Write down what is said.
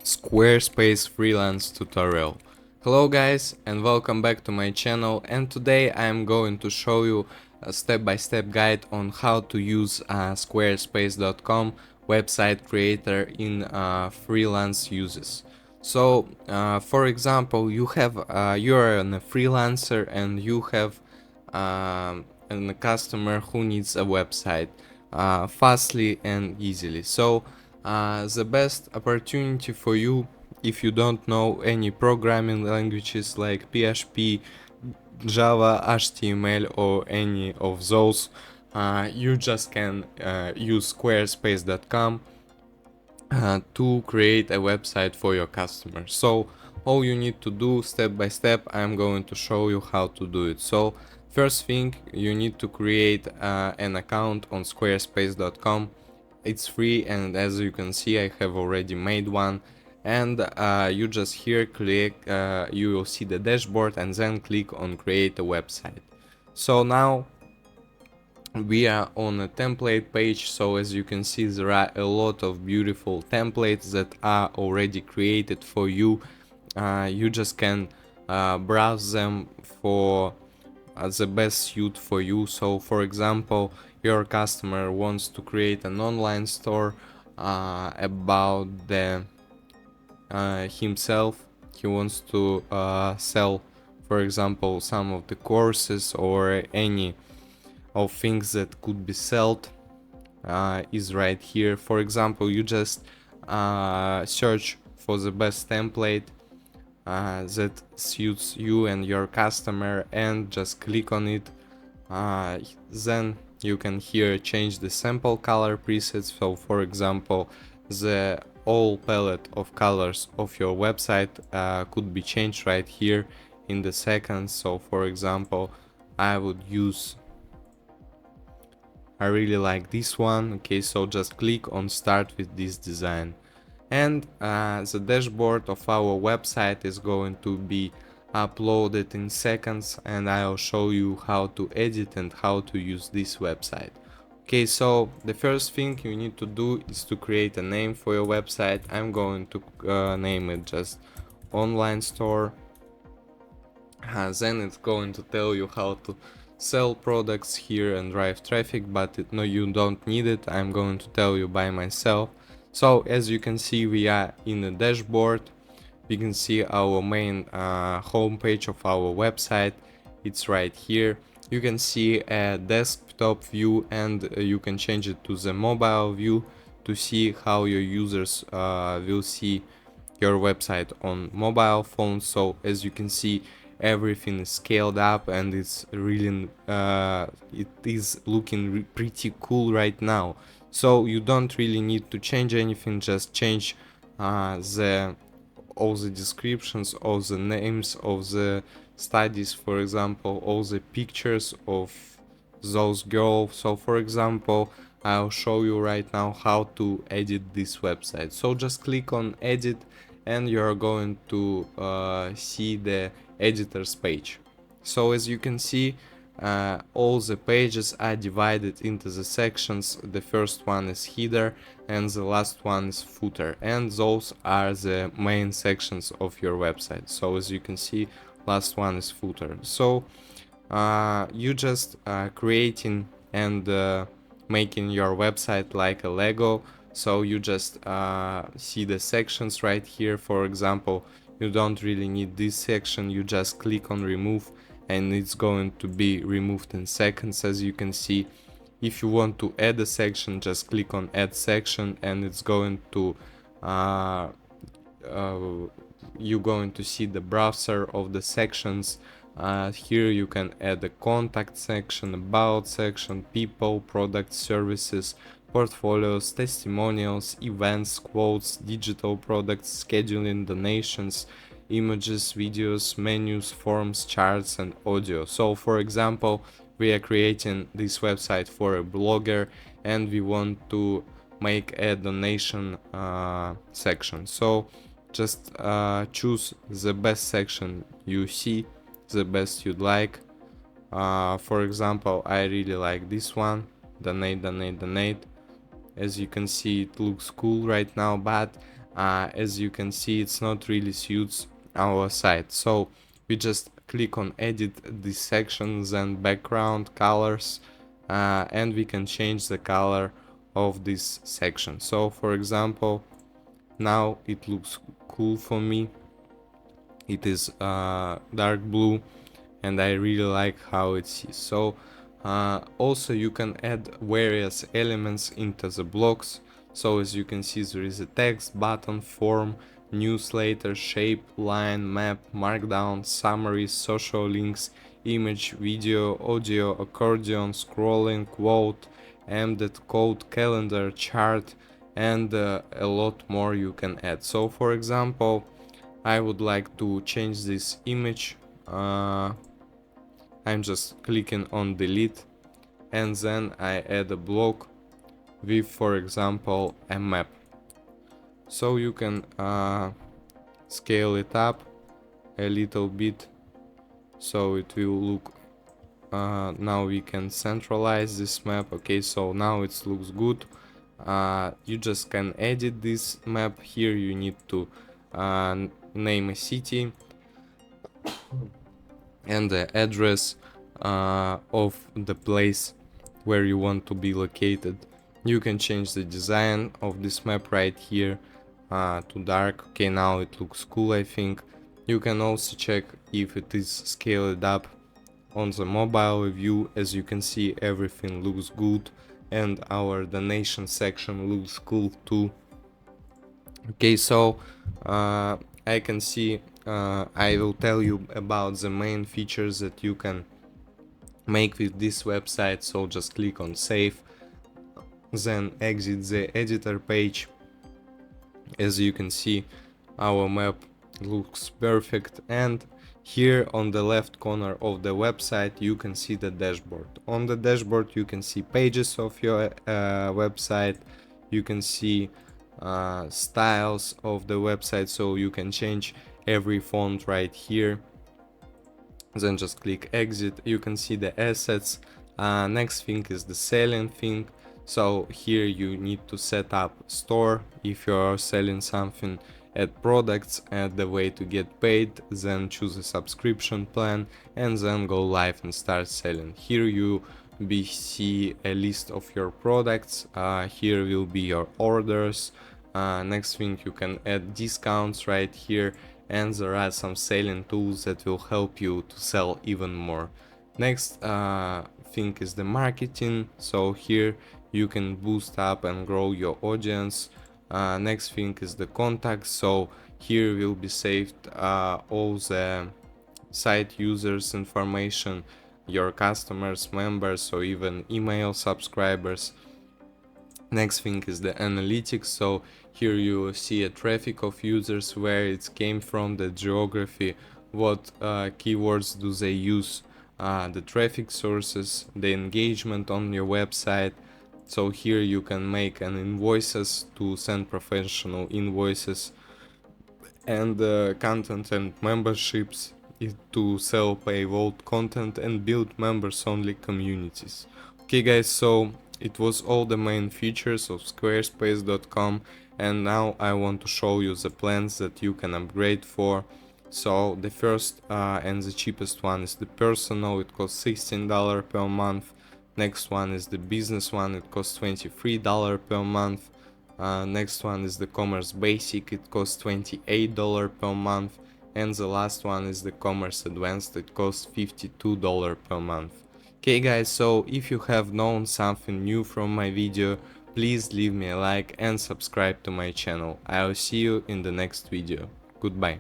Squarespace Freelance tutorial. Hello guys and welcome back to my channel, and today I am going to show you a step-by-step guide on how to use Squarespace.com website creator in freelance uses. So for example, you are a freelancer and you have a customer who needs a website fastly and easily. So the best opportunity for you, if you don't know any programming languages like PHP, Java, HTML or any of those, you just can use squarespace.com to create a website for your customers. So all you need to do step by step, I'm going to show you how to do it. So first thing, you need to create an account on squarespace.com. It's free, and as you can see I have already made one, and you just here click, you will see the dashboard and then click on create a website. So now we are on a template page. So as you can see, there are a lot of beautiful templates that are already created for you. You just can browse them for the best suit for you. So for example, your customer wants to create an online store about himself. He wants to sell, for example, some of the courses or any of things that could be sold is right here. For example, you just search for the best template that suits you and your customer and just click on it. Then you can here change the sample color presets. So for example, the whole palette of colors of your website could be changed right here in the seconds. So for example, I really like this one. Okay, so just click on start with this design, and the dashboard of our website is going to be uploaded in seconds, and I'll show you how to edit and how to use this website. Okay, so the first thing you need to do is to create a name for your website. I'm going to name it just online store. Then it's going to tell you how to sell products here and drive traffic, but no, you don't need it. I'm going to tell you by myself. So as you can see, we are in the dashboard. We can see our main homepage of our website. It's right here. You can see a desktop view, and you can change it to the mobile view to see how your users will see your website on mobile phones. So as you can see, everything is scaled up and it's really it is looking pretty cool right now. So you don't really need to change anything, just change all the descriptions, all the names of the studies, for example, all the pictures of those girls. So for example, I'll show you right now how to edit this website. So just click on edit and you're going to see the editor's page. So as you can see, all the pages are divided into the sections. The first one is header and the last one is footer, and those are the main sections of your website. So as you can see, last one is footer. So you just creating and making your website like a Lego. So you just see the sections right here. For example, you don't really need this section, you just click on remove and it's going to be removed in seconds. As you can see, if you want to add a section, just click on add section and it's going to you're going to see the browser of the sections. Here you can add a contact section, about section, people, products, services, portfolios, testimonials, events, quotes, digital products, scheduling, donations, images, videos, menus, forms, charts, and audio. So for example, we are creating this website for a blogger and we want to make a donation section. So just choose the best section you see, the best you'd like. For example, I really like this one, donate. As you can see, it looks cool right now, but as you can see, it's not really suits our site. So we just click on edit these sections and background colors, and we can change the color of this section. So for example, now it looks cool for me. It is dark blue, and I really like how it is. So also you can add various elements into the blocks. So as you can see, there is a text, button, form, newsletter, shape, line, map, markdown, summary, social links, image, video, audio, accordion, scrolling, quote, embedded code, calendar, chart, and a lot more you can add. So for example, I would like to change this image. I'm just clicking on delete, and then I add a block with, for example, a map. So you can scale it up a little bit so it will look, now we can centralize this map. Okay, so now it looks good. You just can edit this map. Here you need to name a city and the address of the place where you want to be located. You can change the design of this map right here to dark. Okay, now it looks cool, I think. You can also check if it is scaled up on the mobile view. As you can see, everything looks good, and our donation section looks cool too. Okay, so I can see, I will tell you about the main features that you can make with this website. So just click on save, then exit the editor page. As you can see, our map looks perfect, and here on the left corner of the website you can see the dashboard. On the dashboard you can see pages of your website. You can see styles of the website, so you can change every font right here. Then just click exit. You can see the assets. Next thing is the selling thing. So here you need to set up store if you are selling something, add products, add the way to get paid, then choose a subscription plan, and then go live and start selling. Here you see a list of your products. Here will be your orders. Next thing, you can add discounts right here, and there are some selling tools that will help you to sell even more. Next thing is the marketing. So here you can boost up and grow your audience. Next thing is the contacts. So here will be saved all the site users information, your customers, members, or even email subscribers. Next thing is the analytics. So here you will see a traffic of users, where it came from, the geography, what keywords do they use, the traffic sources, the engagement on your website. So here you can make an invoices to send professional invoices, and content and memberships to sell paywall content and build members only communities. Okay guys, so it was all the main features of squarespace.com, and now I want to show you the plans that you can upgrade for. So the first and the cheapest one is the personal. It costs $16 per month. Next one is the business one. It costs $23 per month. Next one is the commerce basic. It costs $28 per month. And the last one is the commerce advanced. It costs $52 per month. Okay guys, so if you have known something new from my video, please leave me a like and subscribe to my channel. I'll see you in the next video. Goodbye.